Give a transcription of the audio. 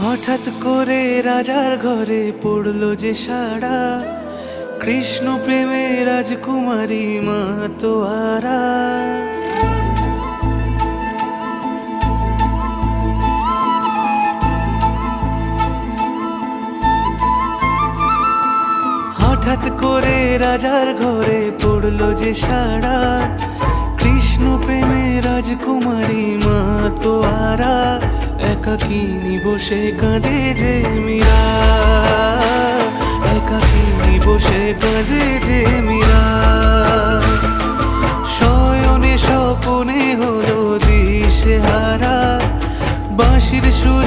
হঠাৎ করে রাজার ঘরে পড়লো যে সাড়া, কৃষ্ণ প্রেমে রাজকুমারী মাতোয়ারা। হঠাৎ করে রাজার ঘরে পড়লো যে সাড়া, কৃষ্ণ প্রেমে রাজকুমারী মাতোয়ারা। একাকিনী বসে কাঁদে যে মীরা, একাকিনী বসে কাঁদে যে মীরা। শয়নে স্বপনে হলো দিশেহারা, বাঁশির সুর